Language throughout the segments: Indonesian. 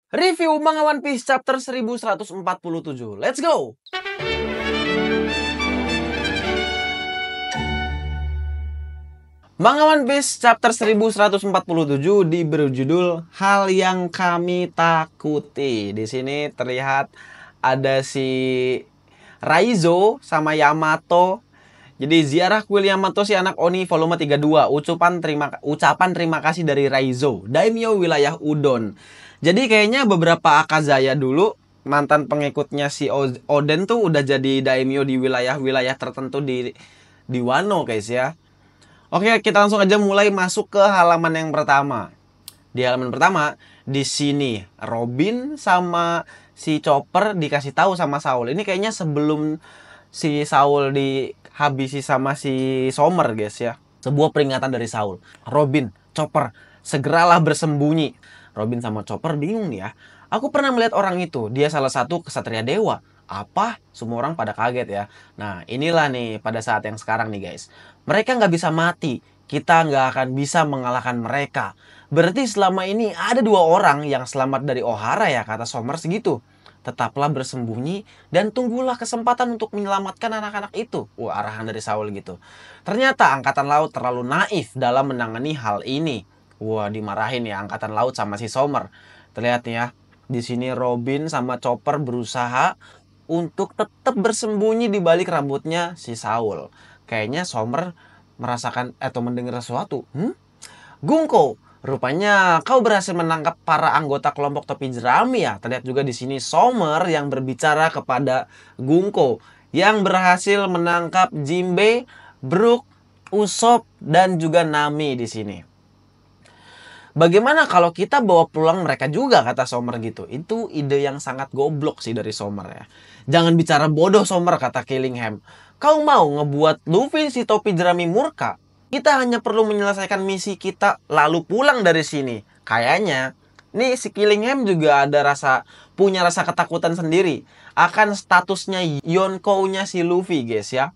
Review manga One Piece chapter 1147. Let's go! Manga One Piece chapter 1147 diberi judul Hal yang Kami Takuti. Di sini terlihat ada si Raizo sama Yamato. Jadi ziarah kuil Yamato si anak Oni volume 32. Ucapan terima kasih dari Raizo, daimyo wilayah Udon. Jadi kayaknya beberapa Akazaya dulu mantan pengikutnya si Oden tuh udah jadi daimyo di wilayah-wilayah tertentu di Wano guys ya. Oke, kita langsung aja mulai masuk ke halaman yang pertama. Di halaman pertama, di sini Robin sama si Chopper dikasih tahu sama Saul. Ini kayaknya sebelum si Saul dihabisi sama si Sommer guys ya. Sebuah peringatan dari Saul. Robin, Chopper, segeralah bersembunyi. Robin sama Chopper bingung nih ya. Aku pernah melihat orang itu. Dia salah satu kesatria dewa. Apa? Semua orang pada kaget ya. Nah inilah nih pada saat yang sekarang nih guys. Mereka nggak bisa mati. Kita nggak akan bisa mengalahkan mereka. Berarti selama ini ada dua orang yang selamat dari Ohara ya, kata Sommer segitu. Tetaplah bersembunyi dan tunggulah kesempatan untuk menyelamatkan anak-anak itu. Wah, arahan dari Saul gitu. Ternyata Angkatan Laut terlalu naif dalam menangani hal ini. Wah, dimarahin ya Angkatan Laut sama si Sommer. Terlihat nih ya. Di sini Robin sama Chopper berusaha untuk tetap bersembunyi di balik rambutnya si Saul. Kayaknya Sommer merasakan atau mendengar sesuatu. Gunko, rupanya kau berhasil menangkap para anggota kelompok topi jerami ya. Terlihat juga di sini Sommer yang berbicara kepada Gunko yang berhasil menangkap Jinbe, Brook, Usopp dan juga Nami di sini. Bagaimana kalau kita bawa pulang mereka juga, kata Sommer gitu. Itu ide yang sangat goblok sih dari Sommer ya. Jangan bicara bodoh Sommer, kata Killingham. Kau mau ngebuat Luffy si topi jerami murka? Kita hanya perlu menyelesaikan misi kita lalu pulang dari sini. Kayaknya nih si Killingham juga punya rasa ketakutan sendiri akan statusnya Yonkou-nya si Luffy guys ya.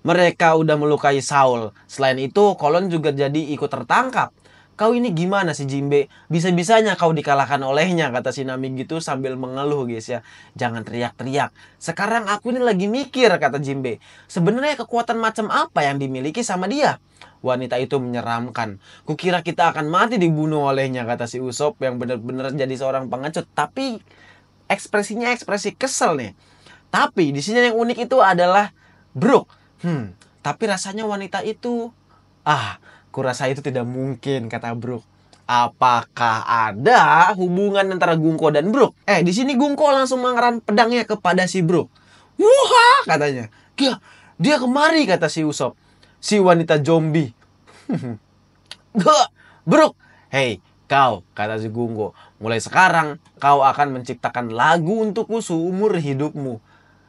Mereka udah melukai Saul. Selain itu, Kolon juga jadi ikut tertangkap. Kau ini gimana sih Jinbe? Bisa-bisanya kau dikalahkan olehnya, kata si Nami gitu sambil mengeluh guys ya. Jangan teriak-teriak. Sekarang aku ini lagi mikir, kata Jinbe. Sebenarnya kekuatan macam apa yang dimiliki sama dia? Wanita itu menyeramkan. Kukira kita akan mati dibunuh olehnya, kata si Usopp yang benar-benar jadi seorang pengecut. Tapi ekspresinya ekspresi kesel nih. Tapi di sini yang unik itu adalah Brook. Tapi rasanya wanita itu kurasa itu tidak mungkin, kata Brook. Apakah ada hubungan antara Gunko dan Brook? Di sini Gunko langsung mengeram pedangnya kepada si Brook. Wah, katanya. Dia kemari, kata si Usopp. Si wanita zombie. Brook, hei, kau, kata si Gunko. Mulai sekarang kau akan menciptakan lagu untukku seumur hidupmu.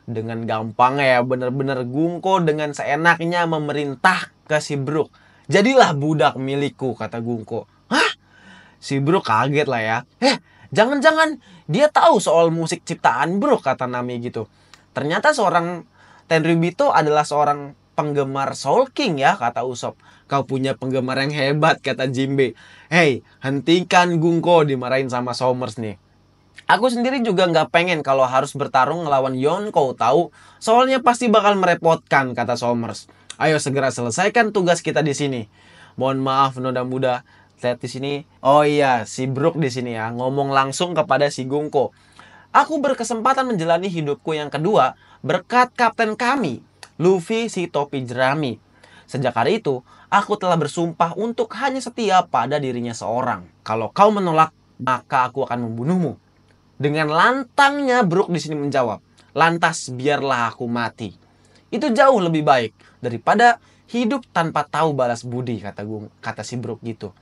Dengan gampangnya ya, bener-bener Gunko dengan seenaknya memerintah ke si Brook. Jadilah budak milikku, kata Gunko. Hah? Si Brook kaget lah ya. Jangan-jangan dia tahu soal musik ciptaan Brook, kata Nami gitu. Ternyata seorang Tenryubito adalah seorang penggemar Soul King ya, kata Usopp. Kau punya penggemar yang hebat, kata Jinbe. Hei, hentikan Gunko, dimarahin sama Sommers nih. Aku sendiri juga nggak pengen kalau harus bertarung ngelawan Yonkou tahu. Soalnya pasti bakal merepotkan, kata Sommers. Ayo segera selesaikan tugas kita di sini. Mohon maaf Noda Muda. Lihat di sini. Oh iya, si Brook di sini ya ngomong langsung kepada si Gunko. Aku berkesempatan menjalani hidupku yang kedua berkat kapten kami, Luffy si topi jerami. Sejak hari itu, aku telah bersumpah untuk hanya setia pada dirinya seorang. Kalau kau menolak, maka aku akan membunuhmu. Dengan lantangnya Brook di sini menjawab, lantas biarlah aku mati. Itu jauh lebih baik daripada hidup tanpa tahu balas budi, kata si Brook gitu.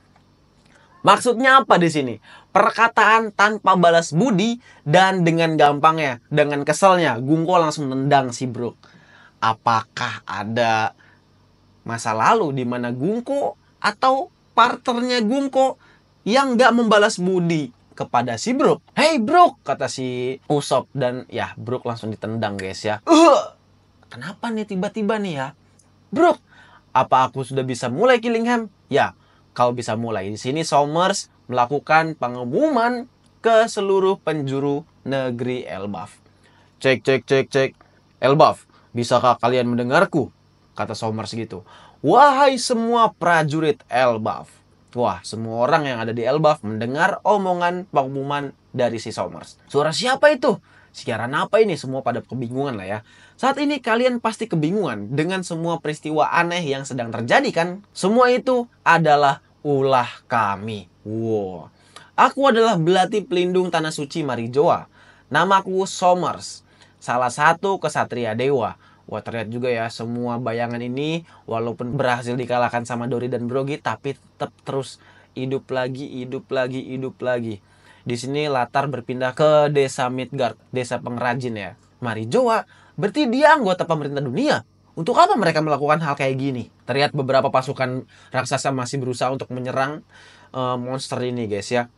Maksudnya apa di sini? Perkataan tanpa balas budi dan dengan gampangnya, dengan keselnya, Gunko langsung nendang si Brook. Apakah ada masa lalu di mana Gunko atau partnernya Gunko yang gak membalas budi kepada si Brook? Hei Brook, kata si Usopp dan ya Brook langsung ditendang guys ya. Kenapa nih tiba-tiba nih ya? Brook, apa aku sudah bisa mulai Killingham? Ya, kau bisa mulai. Di sini Sommers melakukan pengumuman ke seluruh penjuru negeri Elbaf. Cek, cek, cek, cek. Elbaf, bisakah kalian mendengarku? Kata Somers gitu. Wahai semua prajurit Elbaf. Wah, semua orang yang ada di Elbaf mendengar omongan pengumuman dari si Somers. Suara siapa itu? Siaran apa ini? Semua pada kebingungan lah ya. Saat ini kalian pasti kebingungan dengan semua peristiwa aneh yang sedang terjadi kan? Semua itu adalah ulah kami. Wow. Aku adalah belati pelindung tanah suci Marijoa. Namaku Somers, salah satu kesatria dewa. Wah, terlihat juga ya semua bayangan ini walaupun berhasil dikalahkan sama Dori dan Brogy tapi tetap terus hidup lagi, hidup lagi, hidup lagi. Di sini latar berpindah ke desa Midgard, desa pengrajin ya. Marijoa, berarti dia anggota pemerintah dunia. Untuk apa mereka melakukan hal kayak gini? Terlihat beberapa pasukan raksasa masih berusaha untuk menyerang monster ini guys ya.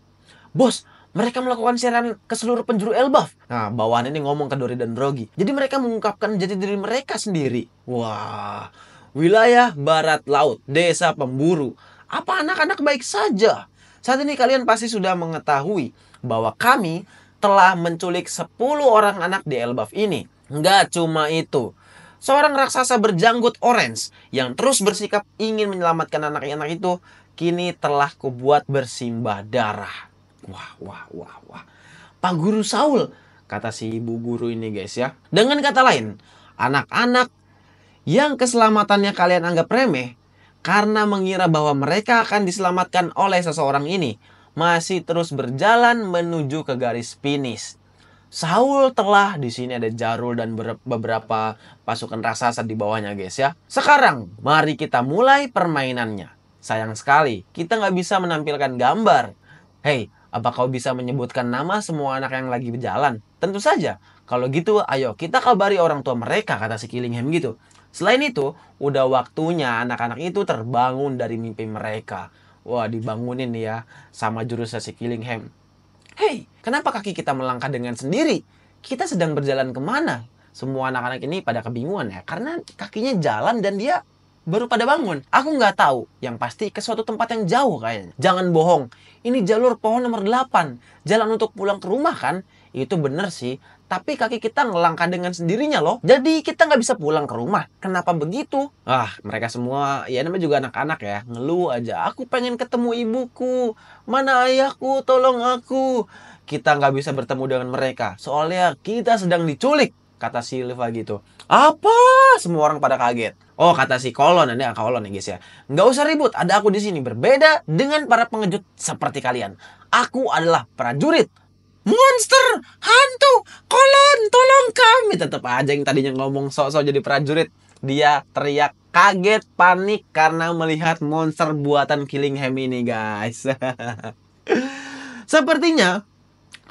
Bos, mereka melakukan siaran ke seluruh penjuru Elbaf. Nah, bawahan ini ngomong ke Dori dan Brogy. Jadi mereka mengungkapkan jati diri mereka sendiri. Wah, wilayah barat laut, desa pemburu. Apa anak-anak baik saja? Saat ini kalian pasti sudah mengetahui bahwa kami telah menculik 10 orang anak di Elbaf ini. Nggak cuma itu. Seorang raksasa berjanggut orange yang terus bersikap ingin menyelamatkan anak-anak itu kini telah kubuat bersimbah darah. Wah, wah, wah, wah. Pak Guru Saul, kata si ibu guru ini guys ya. Dengan kata lain, anak-anak yang keselamatannya kalian anggap remeh karena mengira bahwa mereka akan diselamatkan oleh seseorang ini masih terus berjalan menuju ke garis finish. Saul telah, di sini ada Jarul dan beberapa pasukan raksasa di bawahnya guys ya. Sekarang mari kita mulai permainannya. Sayang sekali kita nggak bisa menampilkan gambar. Hei, apa kau bisa menyebutkan nama semua anak yang lagi berjalan? Tentu saja. Kalau gitu, ayo kita kabari orang tua mereka, kata si Killingham gitu. Selain itu, udah waktunya anak-anak itu terbangun dari mimpi mereka. Wah, dibangunin ya sama jurusnya si Killingham. Hei, kenapa kaki kita melangkah dengan sendiri? Kita sedang berjalan kemana? Semua anak-anak ini pada kebingungan ya, karena kakinya jalan dan dia baru pada bangun. Aku nggak tahu. Yang pasti ke suatu tempat yang jauh kayaknya. Jangan bohong. Ini jalur pohon nomor 8. Jalan untuk pulang ke rumah kan? Itu bener sih. Tapi kaki kita ngelangkah dengan sendirinya loh. Jadi kita nggak bisa pulang ke rumah. Kenapa begitu? Ah, mereka semua, ya namanya juga anak-anak ya. Ngeluh aja. Aku pengen ketemu ibuku. Mana ayahku? Tolong aku. Kita nggak bisa bertemu dengan mereka. Soalnya kita sedang diculik. Kata Silva gitu. Apa? Semua orang pada kaget. Oh, kata si Kolon, ini Kolon ya guys ya. Nggak usah ribut, ada aku di sini. Berbeda dengan para pengejut seperti kalian. Aku adalah prajurit. Monster, hantu, Kolon, tolong kami. Tetap aja yang tadinya ngomong sok-sok jadi prajurit. Dia teriak kaget, panik karena melihat monster buatan Killingham ini guys. Sepertinya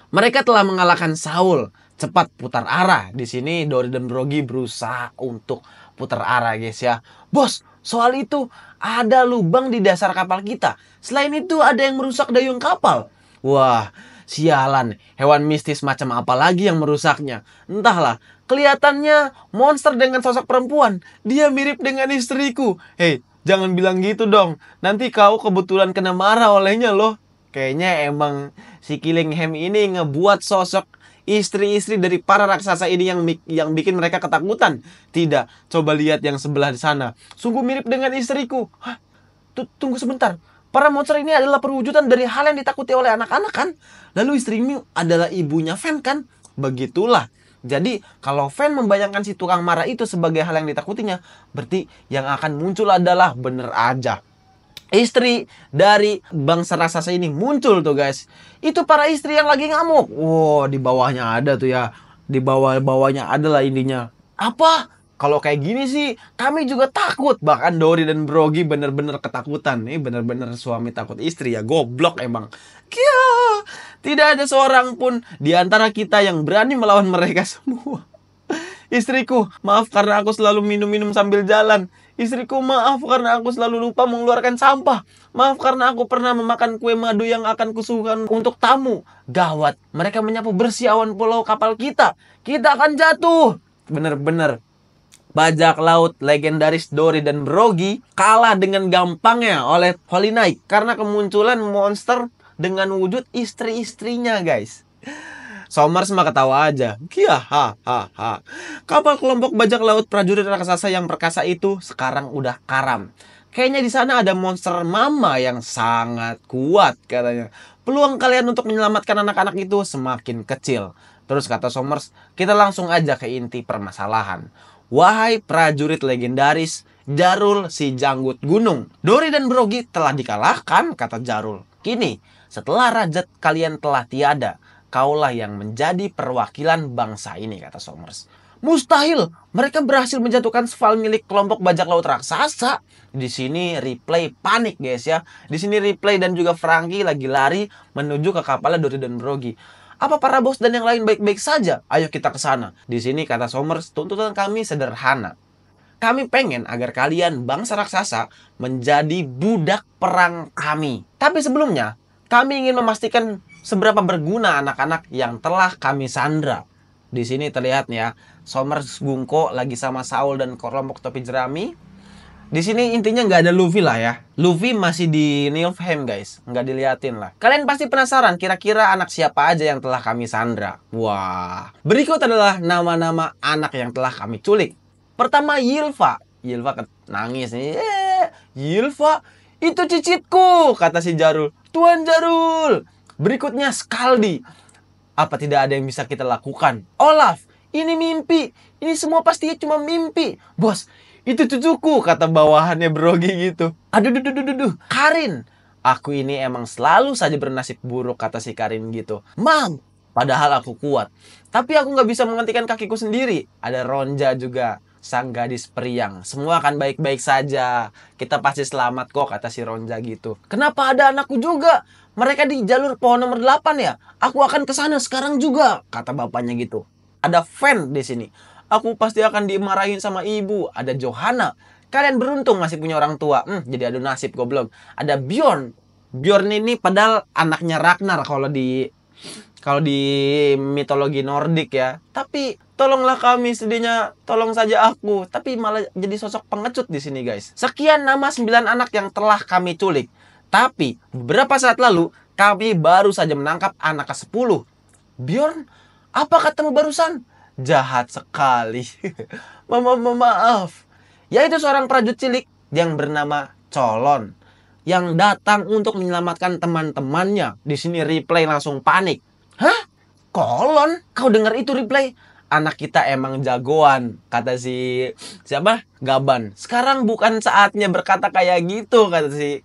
mereka telah mengalahkan Saul. Cepat putar arah. Di sini Dori dan Brogy berusaha untuk putar arah guys ya. Bos, soal itu ada lubang di dasar kapal kita. Selain itu ada yang merusak dayung kapal. Wah, sialan. Hewan mistis macam apa lagi yang merusaknya? Entahlah. Kelihatannya monster dengan sosok perempuan. Dia mirip dengan istriku. Hei, jangan bilang gitu dong. Nanti kau kebetulan kena marah olehnya loh. Kayaknya emang si Killingham ini ngebuat sosok istri-istri dari para raksasa ini yang bikin mereka ketakutan. Tidak, coba lihat yang sebelah di sana. Sungguh mirip dengan istriku. Hah? Tunggu sebentar. Para monster ini adalah perwujudan dari hal yang ditakuti oleh anak-anak kan? Lalu istrimu adalah ibunya Fen kan? Begitulah. Jadi kalau Fen membayangkan si tukang marah itu sebagai hal yang ditakutinya, berarti yang akan muncul adalah bener aja istri dari bangsa raksasa ini muncul tuh guys. Itu para istri yang lagi ngamuk. Wow, di bawahnya ada tuh ya. Di bawahnya adalah indinya. Apa? Kalau kayak gini sih kami juga takut. Bahkan Dori dan Brogy bener-bener ketakutan. Nih bener-bener suami takut istri ya. Goblok emang. Kia, tidak ada seorang pun di antara kita yang berani melawan mereka semua. Istriku, maaf karena aku selalu minum-minum sambil jalan. Istriku, maaf karena aku selalu lupa mengeluarkan sampah. Maaf karena aku pernah memakan kue madu yang akan kusuguhkan untuk tamu. Gawat, mereka menyapu bersih awan pulau kapal kita. Kita akan jatuh. Bener-bener. Bajak laut legendaris Dori dan Brogy kalah dengan gampangnya oleh Holy Knight karena kemunculan monster dengan wujud istri-istrinya, guys. Somers mah ketawa aja. Kia, ha, ha, ha. Kapal kelompok bajak laut prajurit raksasa yang perkasa itu sekarang udah karam. Kayaknya di sana ada monster mama yang sangat kuat, katanya. Peluang kalian untuk menyelamatkan anak-anak itu semakin kecil. Terus kata Somers, kita langsung aja ke inti permasalahan. Wahai prajurit legendaris, Jarul si janggut gunung. Dori dan Brogy telah dikalahkan, kata Jarul. Kini, setelah rajat kalian telah tiada, kaulah yang menjadi perwakilan bangsa ini, kata Somers. Mustahil, mereka berhasil menjatuhkan Sval milik kelompok bajak laut raksasa. Di sini Ripley panik, guys ya. Di sini Ripley dan juga Franky lagi lari menuju ke kapalnya Dori dan Brogy. Apa para bos dan yang lain baik-baik saja? Ayo kita ke sana. Di sini kata Somers, tuntutan kami sederhana. Kami pengen agar kalian bangsa raksasa menjadi budak perang kami. Tapi sebelumnya, kami ingin memastikan seberapa berguna anak-anak yang telah kami sandra. Di sini terlihat ya, Somers Gungko lagi sama Saul dan kelompok topi jerami. Di sini intinya nggak ada Luffy lah ya. Luffy masih di Nilfheim, guys. Nggak diliatin lah. Kalian pasti penasaran kira-kira anak siapa aja yang telah kami sandra. Wah. Berikut adalah nama-nama anak yang telah kami culik. Pertama, Ylva. Ylva nangis nih. Ylva, itu cicitku, kata si Jarul. Tuan Jarul. Berikutnya Scaldi. Apa tidak ada yang bisa kita lakukan? Olaf, ini mimpi. Ini semua pastinya cuma mimpi. Bos, itu cucuku, kata bawahannya Brogy gitu. Aduh. Karin, aku ini emang selalu saja bernasib buruk, kata si Karin gitu. Mam, padahal aku kuat. Tapi aku nggak bisa menghentikan kakiku sendiri. Ada Ronja juga, sang gadis periang. Semua akan baik-baik saja. Kita pasti selamat kok, kata si Ronja gitu. Kenapa ada anakku juga? Mereka di jalur pohon nomor 8 ya? Aku akan ke sana sekarang juga, kata bapaknya gitu. Ada Fen di sini. Aku pasti akan dimarahin sama ibu. Ada Johanna. Kalian beruntung masih punya orang tua. Jadi adu nasib goblok. Ada Bjorn. Bjorn ini padahal anaknya Ragnar kalau di mitologi Nordik ya. Tapi tolonglah kami, sedihnya tolong saja aku. Tapi malah jadi sosok pengecut di sini, guys. Sekian nama 9 anak yang telah kami culik. Tapi beberapa saat lalu kami baru saja menangkap anak ke-10. Bjorn, apa katamu barusan? Jahat sekali. Maaf. Yaitu seorang prajurit cilik yang bernama Colon yang datang untuk menyelamatkan teman-temannya. Di sini Ripley langsung panik. Hah? Colon? Kau dengar itu, Ripley? Anak kita emang jagoan, kata siapa? Gaban. Sekarang bukan saatnya berkata kayak gitu,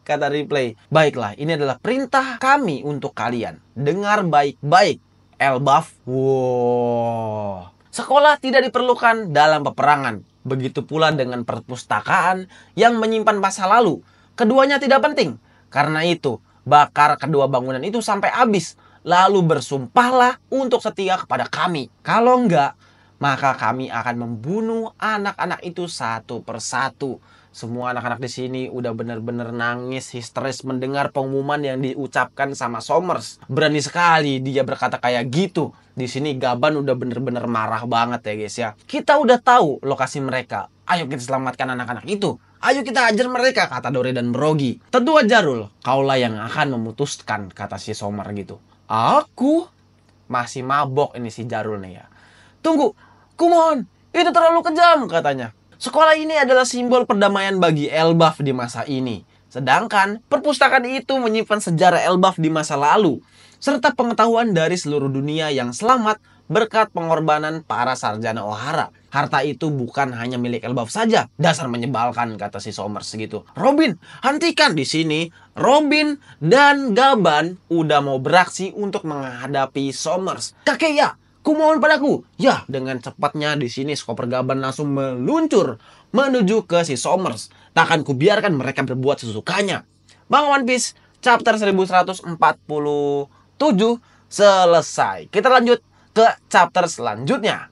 kata Ripley. Baiklah, ini adalah perintah kami untuk kalian. Dengar baik-baik. Elbaf. Wow. Sekolah tidak diperlukan dalam peperangan. Begitu pula dengan perpustakaan yang menyimpan masa lalu. Keduanya tidak penting. Karena itu, bakar kedua bangunan itu sampai habis. Lalu bersumpahlah untuk setia kepada kami. Kalau enggak, maka kami akan membunuh anak-anak itu satu persatu. Semua anak-anak di sini udah bener-bener nangis histeris mendengar pengumuman yang diucapkan sama Somers. Berani sekali dia berkata kayak gitu. Di sini Gaban udah bener-bener marah banget ya guys ya. Kita udah tahu lokasi mereka. Ayo kita selamatkan anak-anak itu. Ayo kita ajar mereka, kata Dori dan Brogy. Tentu Jarul, kaulah yang akan memutuskan, kata si Somers gitu. Aku? Masih mabok ini si Jarul nih ya. Tunggu, kumohon, itu terlalu kejam, katanya. Sekolah ini adalah simbol perdamaian bagi Elbaf di masa ini. Sedangkan perpustakaan itu menyimpan sejarah Elbaf di masa lalu, serta pengetahuan dari seluruh dunia yang selamat berkat pengorbanan para sarjana Ohara. Harta itu bukan hanya milik Elbaf saja. Dasar menyebalkan, kata si Somers segitu. Robin, hentikan. Di sini Robin dan Gaban udah mau beraksi untuk menghadapi Somers. Kakek, kumohon padaku. Ya, dengan cepatnya di sini Skoper Gaban langsung meluncur menuju ke si Somers. Takkan kubiarkan mereka berbuat sesukanya. Bang One Piece chapter 1147 selesai. Kita lanjut ke chapter selanjutnya.